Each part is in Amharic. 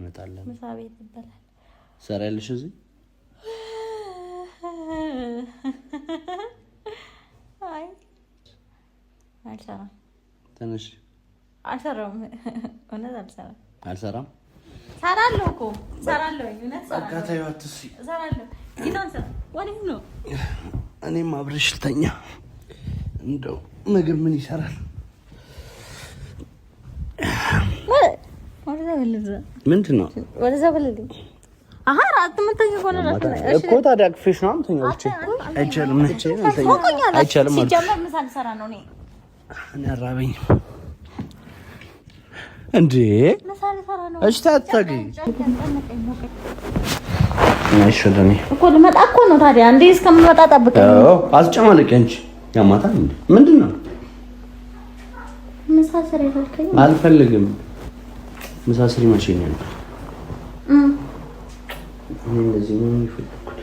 እንመጣለን ምሳ ቤት ይበላል ሰራልሽ እዚህ አይ አልሰራም ትንሽ አልሰራም አልሰራም ሰራለሁ እኮ ሰራለሁ እውነት አካታዩ አትሲ ሰራለሁ ይናንተ ወዲህ ነው እኔም አብረሽ ልተኛ እንደው ምግብ ምን ይሰራል ምንድነው ወደዛ በልልኝ አሃ ራት ምንተኛ ሆነ ራት እኮ ታዲያ ክፍሽ ነው አንተኛው እቺ አይቻልም አይቻልም ሲጀመር ምሳ ልሰራ ነው እኔ አራበኝ እንዴ ምሳ ልሰራ ነው እሺ ታታጊ አይሽልኝ እኮ ልመጣ እኮ ነው ታዲያ እንዴ እስከምመጣ ጠብቀኝ አስጨማለቀ እንጂ ያማታ እንዴ ምንድነው ምሳ ስራ ይፈልከኝ አልፈልግም ምሳ ስሪ ማሽን ነው እንደዚህ ነው የሚፈልኩት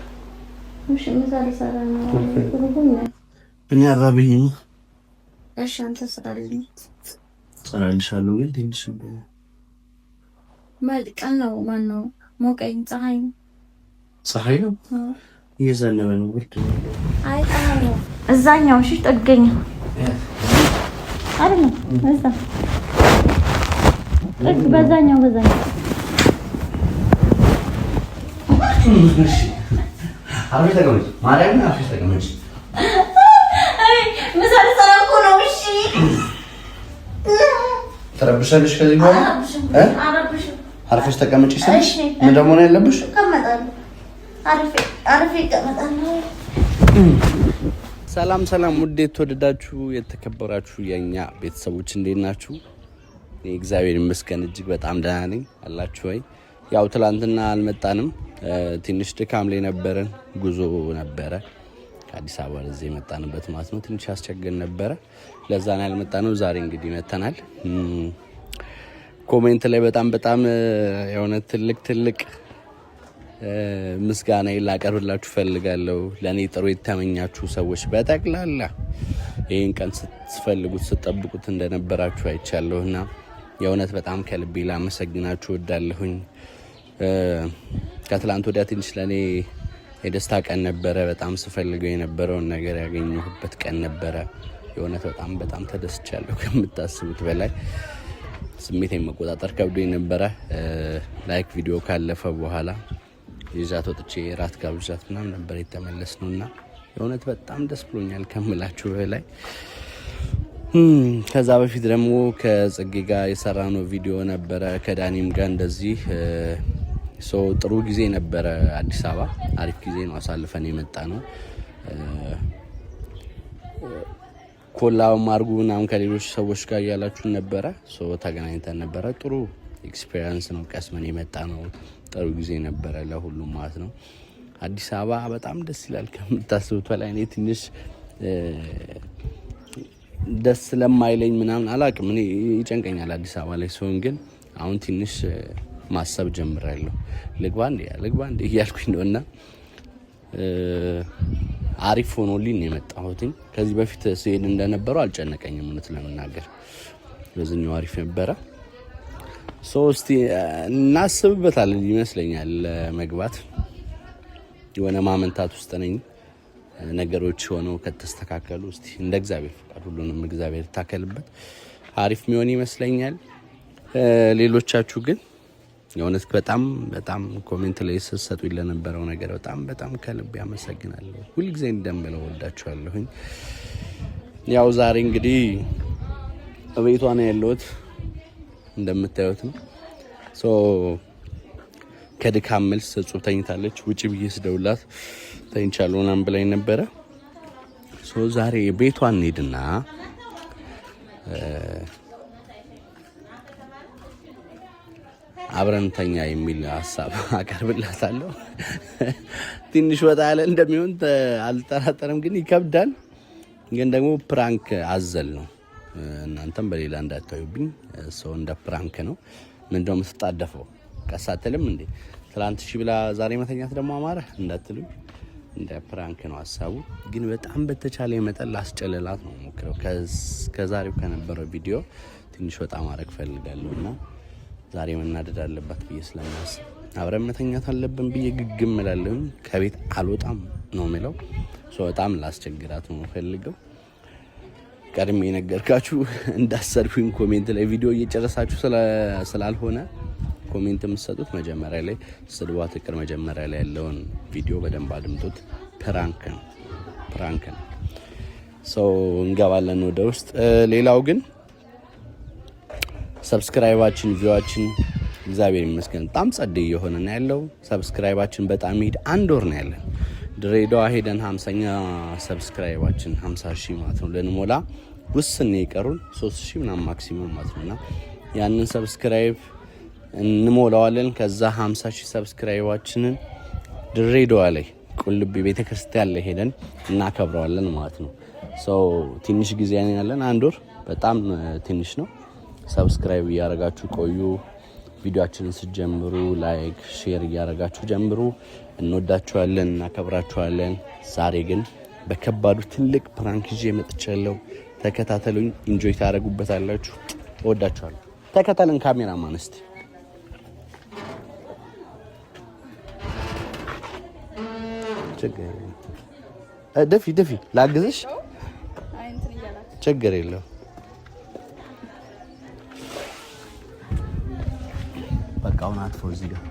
እሺ ምሳ ልሰራ ነው እኔ አራበኝ እሺ አንተ ስራልኝ ሰራልሻለሁ ግን ትንሽ መልቀም ነው ማነው ሞቀኝ ፀሐይ ነው እየዘነበ ነው ብርድ አይ ፀሐይ ነው እዛኛው እሺ ጠገኛ አይደለም እዛ በዛኛው እሺ አብረሽ ተቀመጪ ማርያም አብረሽ ተቀመጪ አይ ምሳሌ ሰራኩ ነው እሺ ተረብሻለሽ ከዚህ በኋላ አርፈሽ ተቀመጪ ስለሽ ምን ደግሞ ነው ያለብሽ ተቀመጣለሁ አርፌ ተቀመጣለሁ ሰላም ውድ የተወደዳችሁ የተከበራችሁ የኛ ቤተሰቦች እንዴት ናችሁ እግዚአብሔር ይመስገን እጅግ በጣም ደህና ነኝ አላችሁ ወይ ያው ትላንትና አልመጣንም ትንሽ ድካም ላይ ነበርን ጉዞ ነበረ ከአዲስ አበባ ለዚህ መጣንበት ማለት ነው ትንሽ አስቸገር ነበረ ለዛ ነው ያልመጣነው ዛሬ እንግዲህ መተናል ኮሜንት ላይ በጣም የሆነ ትልቅ ምስጋና ላቀርብላችሁ ፈልጋለሁ ለኔ ጥሩ የተመኛችሁ ሰዎች በጠቅላላ ይሄን ቀን ስትፈልጉት ስትጠብቁት እንደነበራችሁ አይቻለሁና የእውነት በጣም ከልቤ ላመሰግናችሁ ወዳለሁኝ ከትላንት ወዲያ ትንሽ ለኔ የደስታ ቀን ነበረ በጣም ስፈልገው የነበረውን ነገር ያገኘሁበት ቀን ነበረ የእውነት በጣም ተደስቻለሁ ከምታስቡት በላይ ስሜቴን መቆጣጠር ከብዶኝ ነበረ ላይክ ቪዲዮ ካለፈ በኋላ ይዛት ወጥቼ ራት ጋብዣት ምናምን ነበር የተመለስነውና የእውነት በጣም ደስ ብሎኛል ከምላችሁ በላይ ከዛ በፊት ደግሞ ከጽጌ ጋር የሰራነው ቪዲዮ ነበረ ከዳኒም ጋር እንደዚህ ጥሩ ጊዜ ነበረ አዲስ አበባ አሪፍ ጊዜ ነው አሳልፈን የመጣ ነው ኮላው ማርጉና ከሌሎች ሰዎች ጋር ያላችሁ ነበረ ተገናኝተን ነበረ ጥሩ ኤክስፒሪየንስ ነው ቀስመን የመጣ ነው ጥሩ ጊዜ ነበረ ለሁሉም ማለት ነው አዲስ አበባ በጣም ደስ ይላል ከምታስቡት በላይ እኔ ትንሽ ደስ ስለማይለኝ ምናምን አላቅም እኔ ይጨንቀኛል አዲስ አበባ ላይ ሰውን ግን አሁን ትንሽ ማሰብ ጀምራለሁ ልግባ እንዴ እያልኩኝ ነውና አሪፍ ሆኖልኝ ነው የመጣሁት ከዚህ በፊት ሲሄድ እንደነበረው አልጨነቀኝም እውነት ለመናገር በዚህኛው አሪፍ ነበረ እስቲ እናስብበታለን ይመስለኛል መግባት የሆነ ማመንታት ውስጥ ነኝ ነገሮች ሆነው ከተስተካከሉ እስቲ እንደ እግዚአብሔር ፈቃድ ሁሉንም እግዚአብሔር ታከልበት አሪፍ የሚሆን ይመስለኛል ሌሎቻችሁ ግን የእውነት በጣም ኮሜንት ላይ ስትሰጡ ለነበረው ነገር በጣም ከልብ ያመሰግናለሁ ሁሉ ጊዜ እንደምለው ወዳችኋለሁኝ ያው ዛሬ እንግዲህ ቤቷ ነው ያለሁት እንደምታዩት ነው ከድካም መልስ ጽሁፍ ተኝታለች ውጪ ብዬ ስደውላት ተኝቻለሁ ምናምን ብላኝ ነበረ ዛሬ ቤቷን እንሂድና አብረንተኛ የሚል ሐሳብ አቀርብላታለሁ ትንሽ ወጣ ያለ እንደሚሆን አልጠራጠርም ግን ይከብዳል ግን ደግሞ ፕራንክ አዘል ነው እናንተም በሌላ እንዳታዩብኝ እንደ ፕራንክ ነው ምንድነው የምትጣደፈው ቀሳተልም እንዴ ትላንት ብላ ዛሬ መተኛት ደግሞ አማረ እንዳትሉኝ እንደ ፕራንክ ነው ሐሳቡ ግን በጣም በተቻለ መጠን ላስጨለላት ነው ሞክረው ከዛሬው ከነበረው ቪዲዮ ትንሽ ወጣ ማድረግ ፈልጋለሁና ዛሬ መናደድ አለባት ብዬ ስለማስብ አብረን መተኛት አለብን ብዬ ግግም እላለሁ። ከቤት አልወጣም ነው የምለው። በጣም ላስቸግራት ነው ፈልገው ቀድሜ ነገርካችሁ እንዳሰርኩኝ ኮሜንት ላይ ቪዲዮ እየጨረሳችሁ ስላልሆነ ኮሜንት የምትሰጡት መጀመሪያ ላይ ስድባት ፍቅር መጀመሪያ ላይ ያለውን ቪዲዮ በደንብ አድምጡት። ፕራንክ ነው። እንገባለን ወደ ውስጥ። ሌላው ግን ሰብስክራይባችን ቪዋችን እግዚአብሔር ይመስገን በጣም ጸደይ የሆነ ነው ያለው። ሰብስክራይባችን በጣም ሄድ 1 ወር ነው ያለን። ድሬዳዋ ሄደን 50ኛ ሰብስክራይባችን 50,000 ማለት ነው ለንሞላ ውስን የቀሩን 3,000 ምናምን ማክሲመም ማለት ነውና ያንን ሰብስክራይብ እንሞላዋለን። ከዛ 50,000 ሰብስክራይባችንን ድሬዳዋ ላይ ቁልቢ ቤተክርስቲያን ላይ ሄደን እናከብረዋለን ማለት ነው። ትንሽ ጊዜ ያለን 1 ወር በጣም ትንሽ ነው። ሰብስክራይብ እያደረጋችሁ ቆዩ። ቪዲዮአችንን ስትጀምሩ ላይክ ሼር እያደረጋችሁ ጀምሩ። እንወዳችኋለን፣ እናከብራችኋለን። ዛሬ ግን በከባዱ ትልቅ ፕራንክ ይዤ መጥቻለሁ። ተከታተሉኝ፣ ኢንጆይ ታደርጉበታላችሁ። እወዳችኋለሁ። ተከታተልን። ካሜራማን እስቲ ደፊ ላግዝሽ። ችግር የለው። በቃ አሁን አጥፎ እዚህ ጋር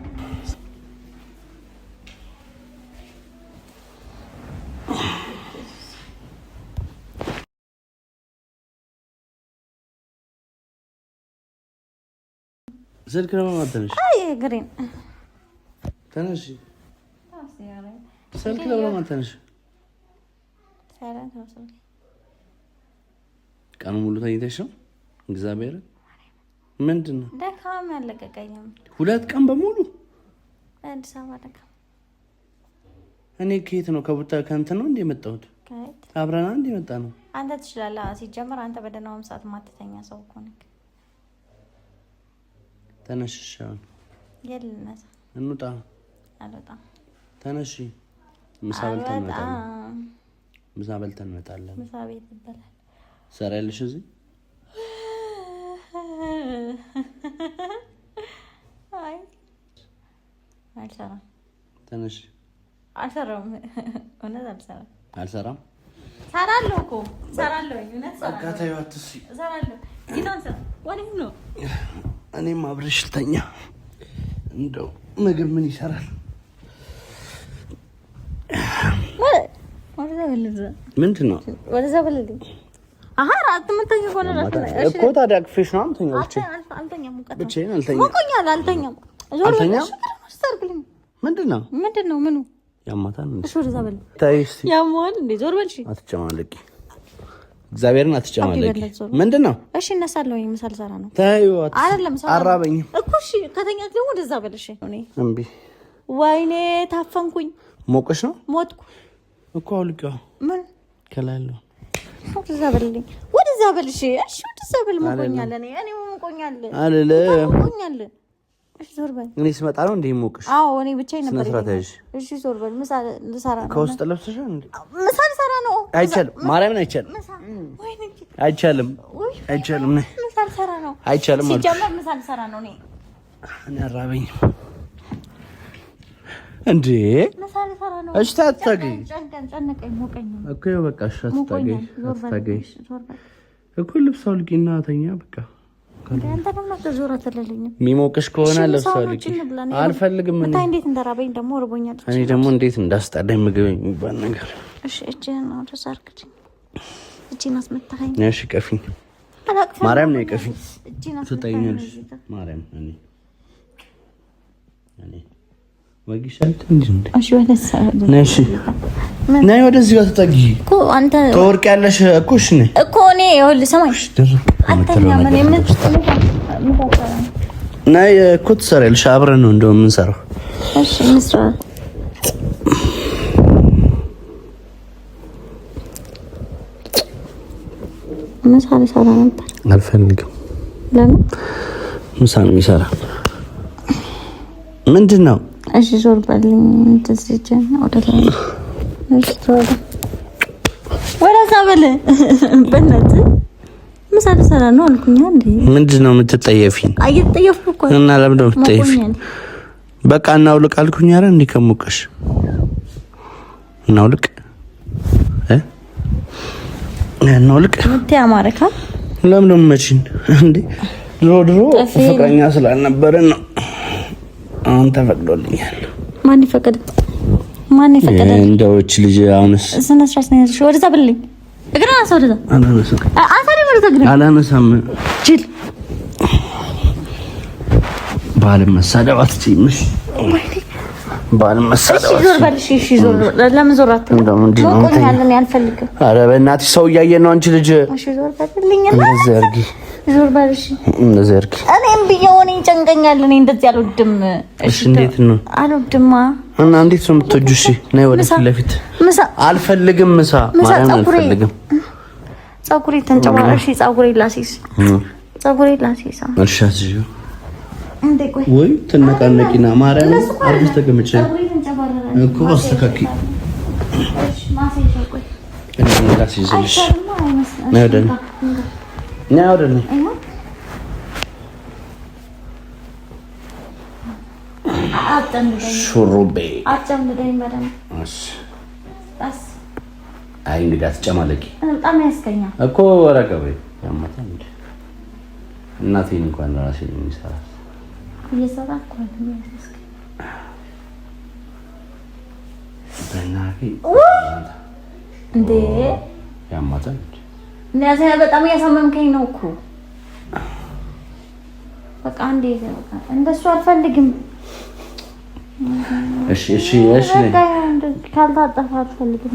ስልክ ነው ማተንሽ። አይ ግሪን ተነሽ። ስልክ ነው ማተንሽ። ቀኑ ሙሉ ተኝተሽ ነው? እግዚአብሔር ምንድነው ደካማ ያለቀቀኝም 2 ቀን በሙሉ አዲስ አበባ ደካማ። እኔ ከየት ነው ከቡታ ከእንትን ነው እንደ የመጣሁት? አብረና እንደ መጣ ነው። አንተ ትችላለህ። ሲጀምር አንተ በደህናውም ሰዓት ማተተኛ ሰው እኮ ነህ። ተነሽሽ። የልነሳ እንውጣ። አልወጣም። ተነሺ። ምሳ በልተን እንመጣለን። ምሳ በልተን እንመጣለን። ምሳ ቤት ይበላል። ሰራልሽ እዚህ አይ አልሰራም። ተነሽ። አልሰራም። እውነት አልሰራም። አልሰራም። ሰራለሁ እኮ ሰራለሁ። እውነት ሰራለሁ። በቃ ተይው፣ አትስሪ። ሰራለሁ። ጊታን ሰራ ወዲህ ነው። እኔም አብረሽ ልተኛ። እንደው ምግብ ምን ይሰራል? ምንድን ነው ወደዛ በልልኝ። አሃ ራት ምንተኛ ሆነ እኮ ታዲያ አቅፌሽ ነው አንተኛው። አልተኛም። ብቻዬን አልተኛም። ሞቆኛል። አልተኛም። ዞር በል። ምንድነው? ምኑ ያማታል እንዴ? እሺ ወደዛ በል። ታይስ ያማል እንዴ? ዞር በል። እሺ አትጨማለቂ። እግዚአብሔርን አትጨማለቂ። ምንድነው? እሺ እነሳለሁ። ምሳል ሰራ ነው። ታዩ አይደለም ሰራ አራበኝ እኮ። እሺ ከተኛት ደግሞ ወደዛ በል። እሺ እኔ እምቢ። ወይኔ ታፈንኩኝ። ሞቀሽ ነው? ሞትኩ እኮ አውልቀው። ምን ከላለው ወደዛ በልልኝ። ወደዛ በል። እሺ እሺ ወደዛ በል። ሞቆኛል። እኔ ሞቆኛል አለለ ሞቆኛል። እሺ ዞር በል። እኔ ስመጣ ነው እንዴ ሞቅሽ? አዎ እኔ ብቻዬን ነበር። እሺ ዞር በል። ምሳ ልሰራ ነው። ከውስጥ ለብሰሻል እንዴ? ምሳ ልሰራ ነው። አይቻልም። ማርያምን አይቻልም። አይቻልም። አይቻልም። ምሳ ልሰራ ነው። አይቻልም። ሲጀመር ምሳ ልሰራ ነው። እኔ አራበኝ እንዴ? ምሳ ልሰራ ነው። እሺ ታታገኝ ጨነቀኝ፣ ሞቀኝ እኮ በቃ እሺ ታታገኝ ታታገኝ እኮ ልብስ አውልቂና ተኛ በቃ። አንተ ደግሞ ተዞራ ተለለኝ። የሚሞቅሽ ከሆነ ልብስ አውልቂ። አልፈልግም። እኔ እንዴት እንደራበኝ ደግሞ እርቦኛል። እኔ ደግሞ እንዴት እንዳስጠላኝ ምግብ የሚባል ነገር። እሺ እጄን ነው ተሳርክኝ። እጄን አስመታኸኝ። እሺ ቀፊኝ። ማርያም ነው ቀፊኝ። ትጠይኛለሽ ማርያም። እኔ ወጊሻል እንዴ? እሺ ወለሰ ነሽ ነይ ወደዚህ ጋር ተጠጊ እኮ አንተ ተወርቂያለሽ እኮ። እሺ ነይ እኮ እኔ ይኸውልህ ሰማኝ። አንተኛ ምን ነይ እኮ ትሰሪያለሽ። አብረን ነው እንደው የምንሰራው። እሺ እንስራ። ምሳ ልሰራ ነበር። አልፈልግም። ለምን? ምሳ ነው የሚሰራ ምንድን ነው? እሺ ዞር በልኝ። ተስጀን ወደላይ እሺ ዞር ወደዛ በል። በእናትህ ምሳ ልሰራ ነው አልኩኝ። እንዴ ምንድን ነው የምትጠየፊኝ? እየተጠየፍኩ እኮ እና ለምን ነው የምትጠየፊኝ? በቃ እናውልቅ አልኩኝ። ኧረ እንዴ ከሞቀሽ እናውልቅ እናውልቅ። ምት ያማረካ ለምን ነው መቼን እንዴ? ድሮ ፍቅረኛ ስላልነበረን ነው። አሁን ተፈቅዶልኛል። ማን ይፈቀደ? እንደውች ልጅ አሁንስ ስነ ስርዓት ነው ያዝሽ። ወደዛ በልኝ እግራ አሰው ወደዛ አላነሳም። ጅል ባልም መሳደብ አትችይምሽ። ባልም መሳደብ ዞር በልሽ። እሺ ዞር ለምን ዞር አትልም? ሞቆኛለን ያልፈልግ። ኧረ በእናትሽ ሰው እያየን ነው። አንቺ ልጅ እሺ ዞር በልልኝ እና እንደዚህ አድርጊ። ዞር በልሽ እንደዚህ አድርጊ። እኔም ቢሆን ይጨንቀኛል። እኔ እንደዚህ አልወድም። እሺ እንዴት ነው አልወድማ? እና እንዴት ነው የምትወጂው? እሺ ነይ ወደ ፊት ለፊት። ምሳ አልፈልግም። ምሳ ማርያም አልፈልግም። ፀጉሬ ተንጨባረሽ። ፀጉሬ ላሲስ እሺ አትይው እንዴ ቆይ ወይ ትነቃነቂና ማርያም አርግስ ተቀመጭ እኮ አስተካኪ። እሺ ማሴሻ ቆይ እኔ ላሲዝልሽ ነው ወደኔ ነው ወደኔ ሹሩቤ አጨምደኝ መደም እሺ አይ እንግዲህ አትጨማለቂ። በጣም ያስከኛል እኮ ወረቀቤ ያማታ እንዴ እናቴን እንኳን ራሴ የሚሰራ እየሰራ እኮ ነው ያስከኝ እንዴ ያማታ እንዴ ነዛ በጣም ያሳመምከኝ ነው እኮ በቃ እንዴ እንደሱ አልፈልግም። እሺ ካልታጠፋ አልፈልግም።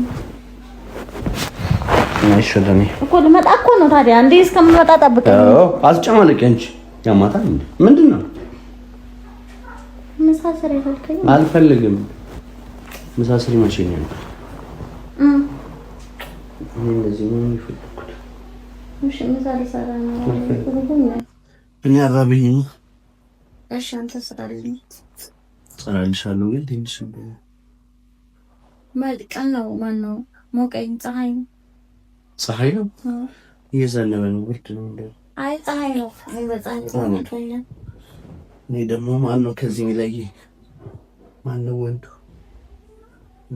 እሺ ወደኔ እኮ ልመጣ እኮ ነው። ታዲያ እንዴ እስከምመጣ ጠብቀኝ። አትጨማለቂ አንቺ ያማታ እንዴ ምንድነው? መሳሰሪ አልከኝ። አልፈልግም። መሳሰሪ መቼ ነው? እንደዚህ ነው የሚፈልኩት። እሺ መሳሰሪ ሰራ ነው። እኔ አራብኝ። እሺ አንተ ሰራልኝ። ሰራልሻለሁ ግን ትንሽ መልቀን ነው። ማን ነው ሞቀኝ? ፀሐይ ነው እየዘነበ ነው። ብርድ ነው እንዴ? አይ ፀሐይ ነው። አይ በፀሐይ ነው። እኔ ደግሞ ማን ነው ከዚህ የሚለይ? ማን ነው ወንዱ?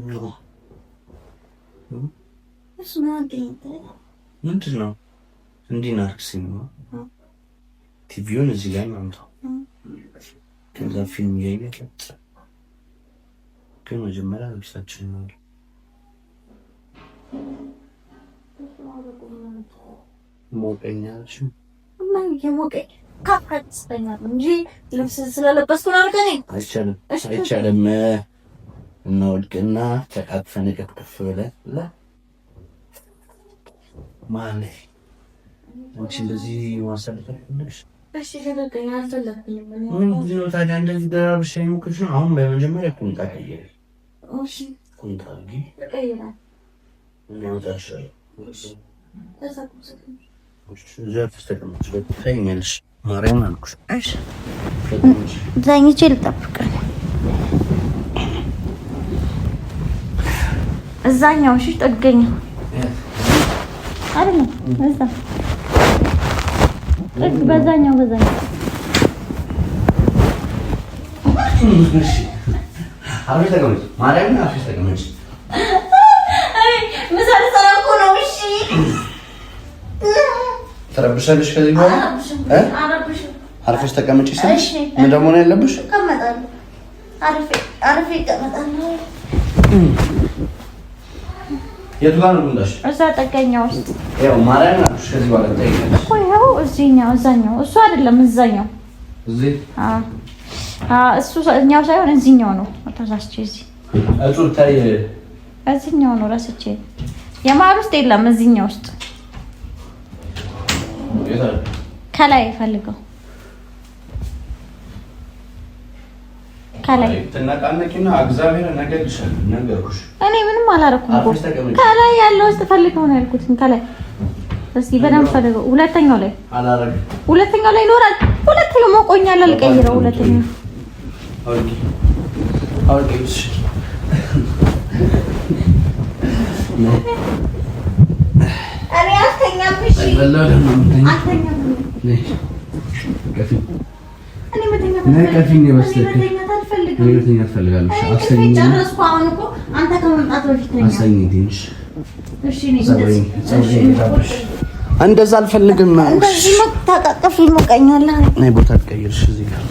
ነው እሱ ነው አንተ ምንድን ነው እንዲህ ናርክሲኝ ነው። ቲቪውን እዚህ ላይ ማምጣው ከዛ ፊልም ያይቀጥ ከመጀመሪያ ልብሳችን ነው ሞቀኛልሽ እና የሞቀኝ ካፍራጭስተኛል እንጂ ልብስ ስለለበስኩ ነው አልከኝ። አይቻልም። እናወልቅና ተቃቅፈን ከፍ ብለን ማለት አንቺ እንደዚህ ማሰለፍ ነሽ። እሺ ለደቀኝ አልተለፈኝም። ምንድን ነው ታዲያ እንደዚህ ደራርብሽ አይሞክርሽ ነው? አሁን በመጀመሪያ ቁምጣ ቀይሪ። እሺ ቁምጣ ግን ቀይራል ነው ታሻለ ዘፍ ተቀምጭ በተኛልሽ ማርያም አልኩሽ። እሺ ዛኝቼ ልጠብቅህ እዛኛው። እሺ ጠገኝ አይደለም እዛ በዛኛው እሺ አብረሽ ተቀመጭ ማርያም አብረሽ ተቀመጭ። አይ ምሳሌ ሰራኩ ነው። እሺ ተረብሻለሽ ከዚህ በኋላ አርፈሽ ተቀመጪ ስልሽ ምን ደግሞ ነው ያለብሽ? እቀመጣለሁ። አርፌ እቀመጣለሁ። የቱ ጋር ነው ጉንዳሽ? እዛ ጠገኛው ውስጥ ያው ማርያም አልኩሽ። ከዚህ በኋላ ጠይቀሽ እኮ ያው እዚህኛው እዛኛው እሱ አይደለም እዛኛው እዚህ እሱ እኛው ሳይሆን እዚህኛው ነው። ተሳስቼ እዚህ እጹብ ታይ እዚህኛው ነው ረስቼ። የማር ውስጥ የለም እዚህኛው ውስጥ ከላይ ፈልገው ከላይ ተናቃነቂና እግዚአብሔር ነገርሽን ነገርኩሽ። እኔ ምንም አላረኩም እኮ ከላይ ያለው ውስጥ ፈልገው ነው ያልኩት። ከላይ እስኪ በደንብ ፈልገው። ሁለተኛው ላይ አላረግም። ሁለተኛው ላይ ይኖራል። ሁለተኛው ሞቆኛል አልቀይረው። ሁለተኛው አውቄሽ እኔ አስተኛ አልተኛም። እሺ አልተኛም። እኔ መተኛት እንደዛ አልፈልግም። እንደዚህ መታቀፍ ይሞቀኛል። ነይ ቦታ ትቀይርሽ እዚህ ጋር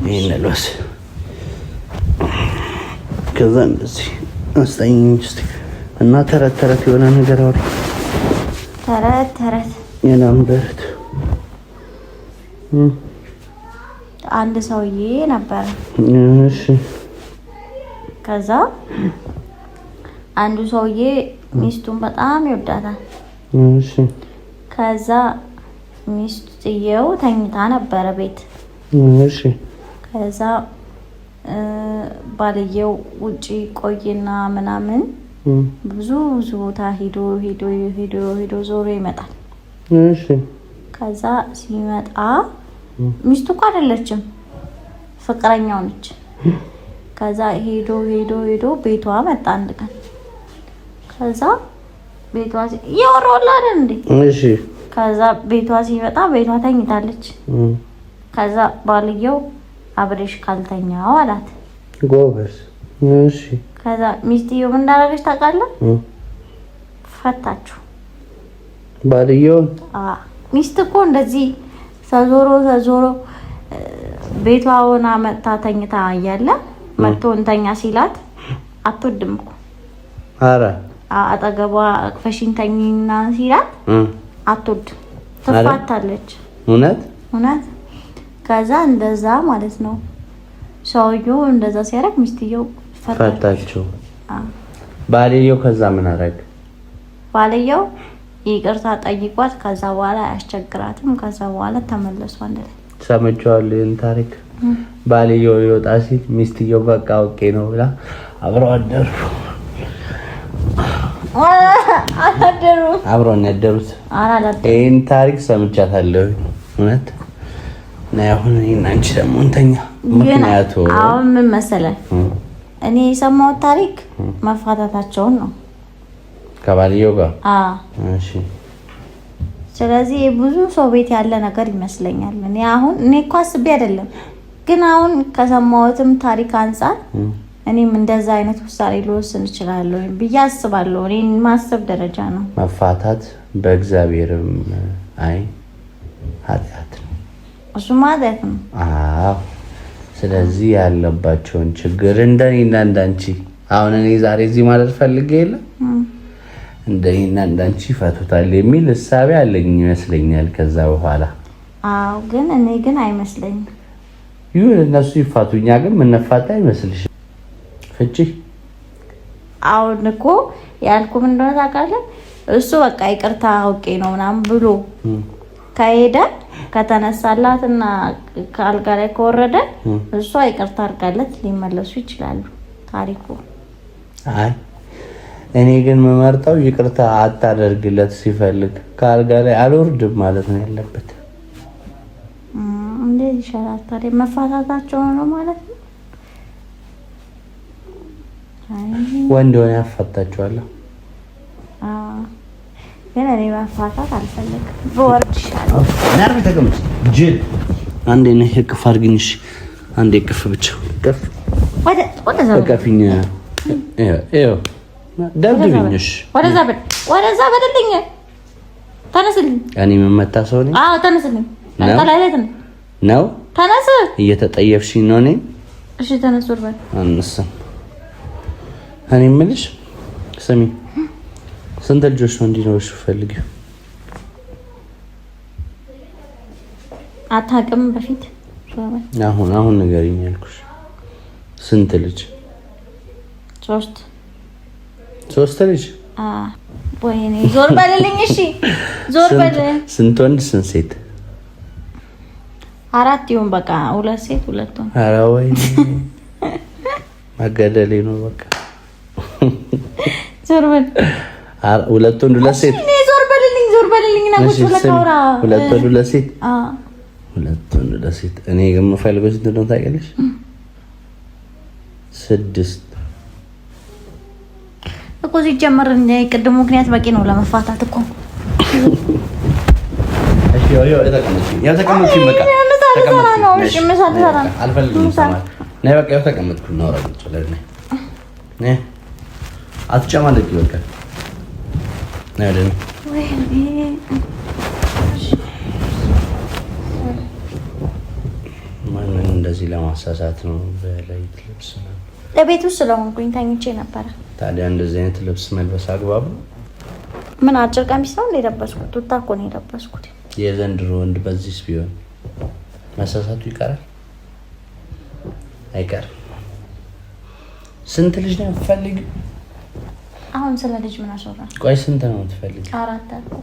ይሄን ልበስ። ከዛ እንደዚህ አስተኝኝ እስቲ እና ተረት ተረት የሆነ ነገር አውሪ። ተረት የናምበርት አንድ ሰውዬ ነበር። እሺ ከዛ አንዱ ሰውዬ ሚስቱን በጣም ይወዳታል። እሺ ከዛ ሚስትየው ተኝታ ነበረ ቤት። እሺ ከዛ ባልየው ውጪ ቆይና ምናምን ብዙ ቦታ ሄዶ ዞሮ ይመጣል። እሺ ከዛ ሲመጣ ሚስቱ እኮ አይደለችም ፍቅረኛው ነች። ከዛ ሄዶ ቤቷ መጣ አንድ ቀን። ከዛ ቤቷ ይወራል አይደል እንዴ? እሺ ከዛ ቤቷ ሲመጣ ቤቷ ተኝታለች። ከዛ ባልየው አብሬሽ ካልተኛው አላት። ጎበዝ። እሺ ከዛ ሚስትየው ምን እንዳደረገች ታውቃለህ? ፈታችሁ ባልየው። ሚስት እኮ እንደዚህ ተዞሮ ቤቷ ሆና መጣ ተኝታ እያለ መጥቶ እንተኛ ሲላት አትወድም እኮ። ኧረ አጠገቧ አቅፈሽኝ ተኝና ሲላት አትወድም፣ ትፋታለች። እውነት። ከዛ እንደዛ ማለት ነው ሰውየው እንደዛ ሲያደርግ ሚስትየው ፈታቸው። ባልየው ከዛ ምን አደረገ? ባልየው ይቅርታ ጠይቋት ከዛ በኋላ አያስቸግራትም። ከዛ በኋላ ተመለሱ አንድ ላይ። ሰምቼዋለሁ ይሄን ታሪክ። ባልየው ይወጣ ሲል ሚስትየው በቃ ኦኬ ነው ብላ አብረው አደሩ። አብረው ነው ያደሩት። ይሄን ታሪክ ሰምቻታለሁ እውነት ነው። አሁን እኔና አንቺ ደግሞ እንተኛ። ምክንያቱ አሁን ምን መሰለህ፣ እኔ የሰማሁት ታሪክ መፋታታቸውን ነው ከባልየው ጋር። እሺ ስለዚህ ብዙ ሰው ቤት ያለ ነገር ይመስለኛል። እኔ እኮ አስቤ አይደለም፣ ግን አሁን ከሰማሁትም ታሪክ አንፃር እኔም እንደዛ አይነት ውሳኔ ልወስን እችላለሁ ብዬ አስባለሁ። እኔ ማሰብ ደረጃ ነው። መፋታት በእግዚአብሔርም አይ ኃጢአት ነው። እሱ ማለት ነው። አዎ ስለዚህ ያለባቸውን ችግር እንደኔና እንዳንቺ አሁን እኔ ዛሬ እዚህ ማለት ፈልጌ የለም እንደኔና እንዳንቺ ይፈቱታል የሚል እሳቤ አለኝ ይመስለኛል። ከዛ በኋላ ግን እኔ ግን አይመስለኝም። ይሁን እነሱ ይፋቱኛ፣ ግን ምን ነፋታ አይመስልሽ? ፍቺ አሁን እኮ ያልኩ ምን እንደሆነ ታውቃለህ? እሱ በቃ ይቅርታ አውቄ ነው ምናምን ብሎ ከሄደ ከተነሳላትና ከአልጋ ላይ ከወረደ እሷ ይቅርታ አድርጋለት ሊመለሱ ይችላሉ። ታሪኩ አይ እኔ ግን መመርጠው ይቅርታ አታደርግለት ሲፈልግ ከአልጋ ላይ አልወርድም ማለት ነው ያለበት። እንዴ ይሻላል ታዲያ መፋታታቸው ነው ማለት ነው። ወንድ ሆነ ያፋታቸዋል። ግን እኔ መፋታት አልፈልግም። በወርድ ይሻላል። ናርብ ተቀምጥ ጅል አንዴ ነው እቅፍ አድርግኝሽ። አንዴ እቅፍ ብቻ እቅፍ ወደ እቅፍኝ። ይኸው ደብድብኝሽ። ወደዛ በደልኝ። ተነስልኝ። እኔ የምመታ ሰው ነኝ? አዎ ተነስልኝ። አንቀላይለት ነው። ተነስ። እየተጠየፍሽኝ ነው እኔ? እሺ ተነስ። ወርበል አንሰም። እኔ የምልሽ ስሚ፣ ስንት ልጆች ነው እንዲኖርሽ ፈልጊው? አታውቅም በፊት? አሁን ንገሪኝ ያልኩሽ። ስንት ልጅ? ሶስት ልጅ? ወይኔ ዞር በልልኝ። እሺ ዞር በል። ስንት ወንድ ስንት ሴት? 4 ይሁን በቃ 2 ሴት 2 ወንድ። ኧረ ወይኔ ማገደሌ ነው በቃ። ዞር በል። 2 ወንድ 2 ሴት? እሺ ዞር በልልኝ እና ቁጭ ብለህ ካውራ። 2 ወንድ 2 ሴት? 2 ወንድ 2 ሴት። እኔ ግን የምፈልገው ስንት ነው ታውቂያለሽ? 6 እኮ ሲጀመር ቅድም ምክንያት በቂ ነው ለመፋታት እኮ። እሺ ያው ተቀመጥኩ በቃ አልፈልግም። ነይ በቃ ያው ተቀመጥኩ ነው አውራጭ ለኔ ነይ አትጨማለቂ በቃ ነይ አይደል ማንን እንደዚህ ለማሳሳት ነው? በላይት ልብስ ነው ለቤት ውስጥ ስለሆንኩኝ ተኝቼ ነበረ። ታዲያ እንደዚህ አይነት ልብስ መልበስ አግባብ ነው? ምን አጭር ቀሚስ ነው የለበስኩት? ቱታ እኮ ነው የለበስኩት። የዘንድሮ ወንድ በዚህስ ቢሆን መሳሳቱ ይቀራል አይቀርም? ስንት ልጅ ነው የምትፈልጊው? አሁን ስለ ልጅ ምን አሰራ? ቆይ ስንት ነው የምትፈልጊው? 4 አልኩ።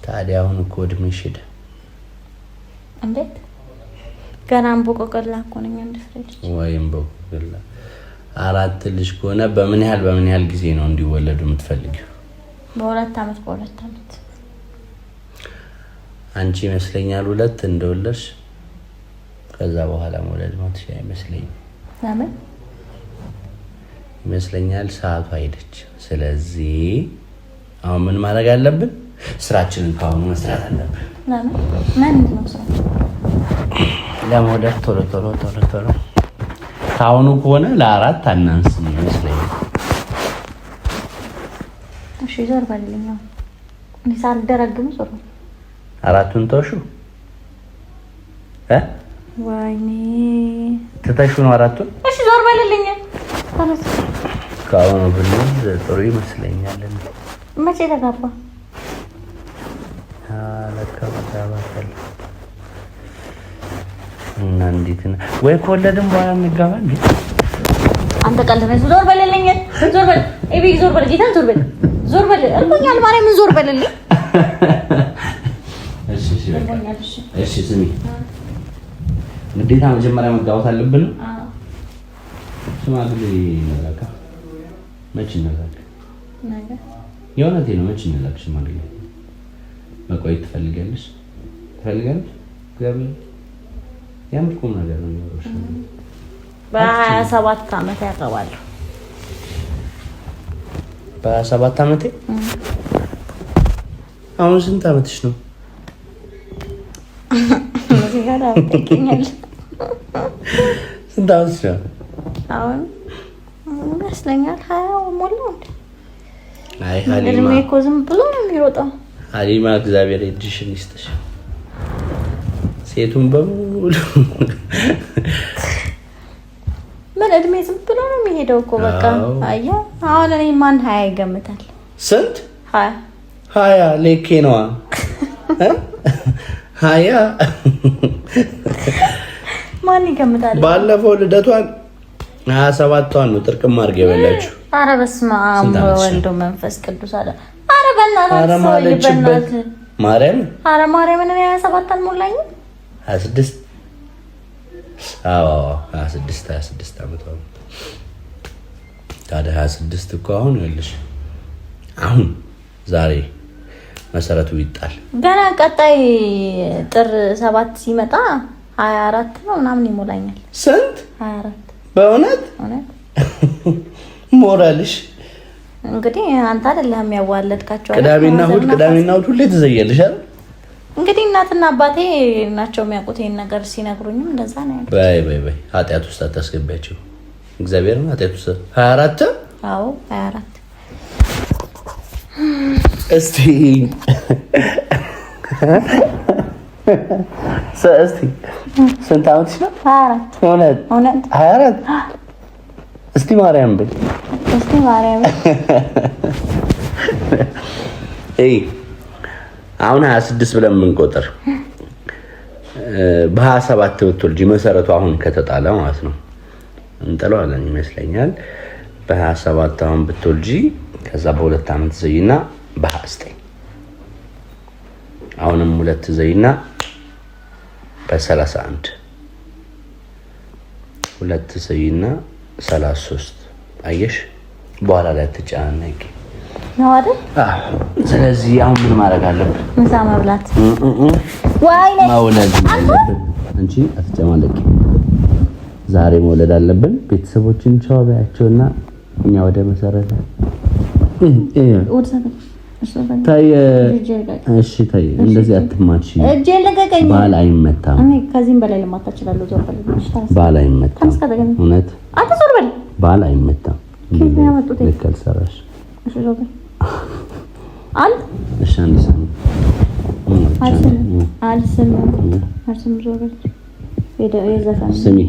ታዲያ አሁን እኮ እድሜሽ ሄደ። እንዴት ገና እንቦቆቀላ እኮ ነኝ። አንድ ፍሬ ልጅ ወይም እንቦቆቀላ 4 ልጅ ከሆነ በምን ያህል ጊዜ ነው እንዲወለዱ የምትፈልጊው? በ2 አመት በ2 አመት። አንቺ ይመስለኛል 2 እንደወለድሽ ከዛ በኋላ መውለድ ማትሽ አይመስለኝም። ለምን ይመስለኛል? ሰዓቱ ሄደች። ስለዚህ አሁን ምን ማድረግ አለብን? ስራችንን ካሁኑ መስራት አለብን። ለምን ምንድን ነው ስራችን? ለመውለድ ቶሎ ካሁኑ ከሆነ ለ4 አናንስም ይመስለኛል። እሺ ዞር በልልኝ። እኔ ሳልደረግም ዞር 4ቱን ተውሹ ወይኔ ትተሹ ነው 4ቱን። እሺ ዞር በልልኝ። ካሁኑ ብንል ጥሩ ይመስለኛል። መቼ ተጋባ? እና እንዴት ነው ወይ ከወለድን በኋላ እንጋባ እንዴ? አንተ ቀልድ ነው። ዞር በልልኝ። ዞር በል ኤቢ፣ ዞር በል ጌታን፣ ዞር በል እልኩኛል። ማርያምን ዞር በልልኝ። እሺ ስሚ፣ ግዴታ መጀመሪያ መጋባት አለብን። ሽማግሌ ነላካ መች ነላካ? የእውነቴን ነው። መች ነላካ ሽማግሌ? መቆየት ትፈልጋለሽ? እግዚአብሔር ያምርኩም ነገር ነው የሚወርሽ። በ27 አመት ያቀባለሁ። በ27 አመቴ? አሁን ስንት አመትሽ ነው? እዚህ ጋር አውጥኛል። ስንት አመትሽ ነው? አሁን ይመስለኛል 20 ሞላው። አይ ሀሊማ እድሜ እኮ ዝም ብሎ ነው የሚሮጠው። ሀሊማ እግዚአብሔር እድሽን ይስጥሽ። ሴቱን በሙሉ ምን እድሜ ዝም ብሎ ነው የሚሄደው እኮ በቃ። አያ አሁን እኔ ማን 20 ይገምታል? ስንት 20 ሌኬ ነዋ 20 ማን ይገምታል? ባለፈው ልደቷን 27ቷን ነው ጥርቅም አድርገ የበላችሁ። ኧረ በስመ አብ ወወልድ ወመንፈስ ቅዱስ አለ። ኧረ በእናትህ ማርያም ኧረ ማርያምን እኔ 27 አልሞላኝም። 26 26 አመቷ ነው። ታዲያ 26 እኮ አሁን ይኸውልሽ፣ አሁን ዛሬ መሰረቱ ይጣል። ገና ቀጣይ ጥር 7 ሲመጣ 24 ነው ምናምን ይሞላኛል። ስንት? 24 በእውነት ሞራልሽ እንግዲህ አንተ አይደለም ያዋለድካቸው። ቅዳሜና እሑድ ሁሌ ትዘያለሽ አይደል? እንግዲህ እናትና አባቴ ናቸው የሚያውቁት ይሄን ነገር። ሲነግሩኝም እንደዛ ነው ያሉት። በይ ኃጢአት ውስጥ አታስገቢያቸው። እግዚአብሔርን ኃጢአት ውስጥ 24 አዎ 24 እስቲ ስንት አመትሽ ነው? 24 እውነት 24 እስቲ ማርያም በል እስቲ ማርያም አሁን 26 ብለን የምንቆጥር በ27 ብትወልጂ መሰረቱ አሁን ከተጣለ ማለት ነው እንጥለዋለን ይመስለኛል። በ27 አሁን ብትወልጂ ከዛ በ2 አመት ዘይና በ29 አሁንም 2 ዘይና በ31 2 ዘይና 33 አየሽ። በኋላ ላይ ተጫነቂ ነው አይደል? ስለዚህ አሁን ምን ማድረግ አለብን? ምሳ መብላት ወይኔ መውለድ አለብን። አንቺ አትጨማለቂ። ዛሬ መውለድ አለብን። ቤተሰቦችን ቻው በያቸውና እኛ ወደ መሰረተ ታይ እሺ ታይ እንደዚህ አትማች። እጄ ለቀቀኝ። ባል አይመታም። እኔ ከዚህም በላይ ልማታ እችላለሁ። ዞር በል። ባል አይመታም። እውነት አትዞር በል። ባል አይመታም። ልከል ሰራሽ። እሺ ዞር በል። አንድ እሺ አንድ ሰው ስሚ፣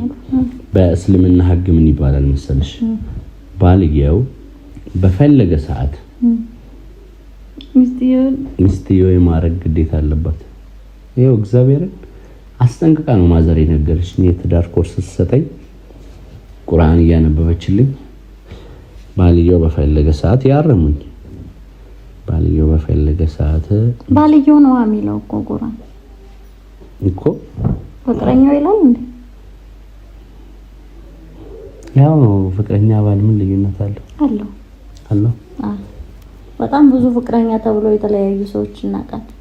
በእስልምና ሕግ ምን ይባላል መሰለሽ? ባልየው በፈለገ ሰዓት ሚስትየው የማድረግ ግዴታ አለባት። ይኸው እግዚአብሔርን አስጠንቅቃ ነው ማዘር የነገረችኝ። የትዳር ኮርስ ስትሰጠኝ ቁርአን እያነበበችልኝ ባልየው በፈለገ ሰዓት ያረሙኝ። ባልየው በፈለገ ሰዓት ባልየው ነው የሚለው እኮ ቁርአን እኮ ፍቅረኛው ይላል እንዴ? ያው ነው ፍቅረኛ ባል ምን ልዩነት አለው? አለው። በጣም ብዙ ፍቅረኛ ተብሎ የተለያዩ ሰዎች እናውቃለን።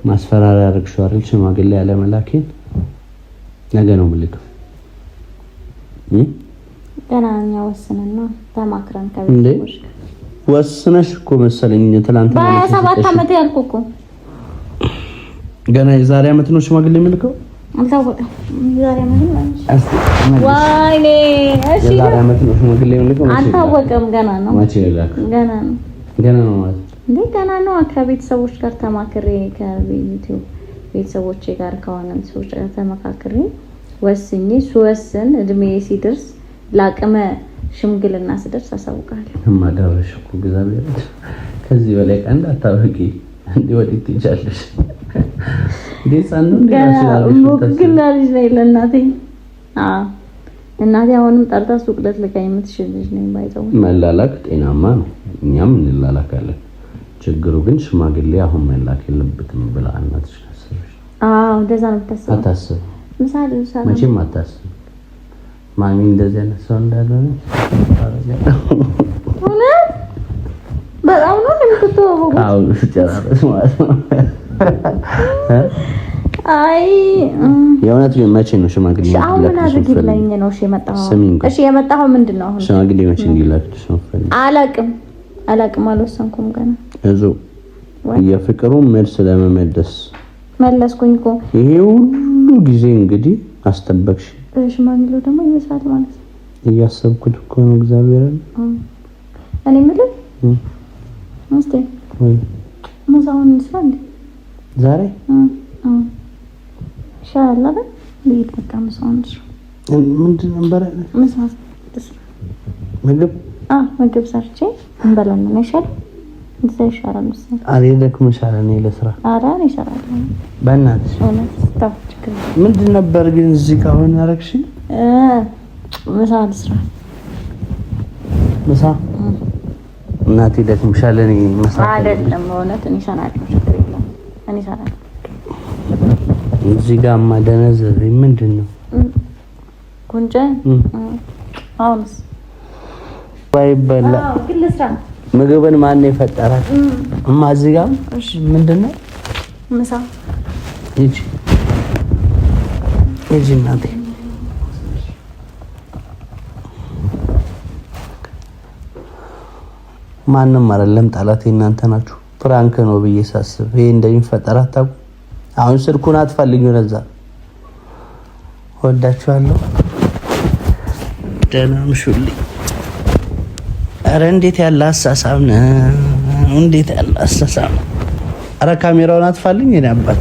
ማስፈራሪያ አድርግሽው አይደል? ሽማግሌ ያለ መላኬን ነገ ነው የምልከው። ገና እኛ ወስነን ነው ተማክረን ከቤተሰቦች ወስነሽ እኮ መሰለኝ ትላንት ነው። በ27 ዓመት ያልኩ እኮ ገና የዛሬ ዓመት ነው ሽማግሌ የምልከው። አልታወቀም። የዛሬ ዓመት ነው። ወይኔ እሺ፣ የዛሬ ዓመት ነው ሽማግሌ የምልከው። አልታወቀም። ገና ነው። መቼ ይላክ? ገና ነው ማለት እንዴ? ገና ነው። ከቤተሰቦች ጋር ተማክሬ ቤተሰቦቼ ጋር ከሆነም ሰዎች ጋር ተመካክሬ ወስኜ ስወስን እድሜ ሲደርስ ለአቅመ ሽምግልና ስደርስ አሳውቃለሁ። ማዳረሽ እኮ እግዚአብሔር ከዚህ በላይ ቀን አታውቂ እንዴ? ወዲት ይቻለሽ እንዴ? ሳኑ እንዴ? ግን ልጅ ላይ ለእናቴ እናቴ አሁንም ጠርታ ሱቅ ልትልካኝ የምትችል ልጅ ነኝ። ባይዘው መላላክ ጤናማ ነው። እኛም እንላላካለን። ችግሩ ግን ሽማግሌ አሁን መላክ የለበትም ብላ እናትሽ አሰበሽ? እንደዛ ነው የምታስበው? አታስብ። ምሳሌ መቼም አታስብ። ማሚ እንደዚህ አይነት ሰው እንዳልሆነ በጣም ነው የምትተዋወቁት? አሁን ጨራረስ ማለት ነው። አይ የእውነት ግን መቼ ነው ሽማግሌ እንዲላክልኝ ነው? እሺ የመጣኸው ምንድን ነው? አሁን ሽማግሌ መቼ እንዲላክልሽ ነው? አላቅም፣ አልወሰንኩም ገና። እዙ የፍቅሩን መልስ ለመመለስ መለስኩኝ እኮ። ይሄ ሁሉ ጊዜ እንግዲህ አስጠበቅሽ። ሽማግሌው ደግሞ ይመስላል ማለት ነው። እያሰብኩት እኮ ነው እግዚአብሔርን። እኔ የምልህ እስቲ ሙዛውን እንስራ ዛሬ ይሻላል አይደል? ልሂድ በቃ ሙዛውን እንስራ። ምንድን ነበር ምግብ ሰርቼ እንበላለን። አይሻልም? እንደዛ ይሻላል መሰለኝ። አልሄድክምሻል? እኔ ለስራ ኧረ እኔ እሰራለሁ። በእናትሽ ምንድን ነበር ግን እዚህ ጋር ሆነ ያደረግሽ? ምሳ ልስራ። ምሳ እናቴ ደክምሻል። እኔ ምሳ አይደለም በእውነት እኔ እሰራለሁ። ችግር የለም እኔ እሰራለሁ። እዚህ ጋርማ ደነዘዘኝ። ምንድን ነው ጉንጬ? አሁንስ ባይበላ ግን ልስራ። ምግብን ማን የፈጠራት? እማ እዚህ ጋር ምንድን ነው ምሳ? እጂ እናቴ ማንም አይደለም ጠላቴ እናንተ ናችሁ። ፕራንክ ነው ብዬ ሳስብ ይሄ እንደሚፈጠር አታውቁም። አሁን ስልኩን አትፈልጊው። ለዛ ወዳችኋለሁ። ደህና ምሹልኝ። ኧረ እንዴት ያለ አሳሳብ ነው! እንዴት ያለ አሳሳብ ነው! ኧረ ካሜራውን አትፈልኝ የኔ አባት።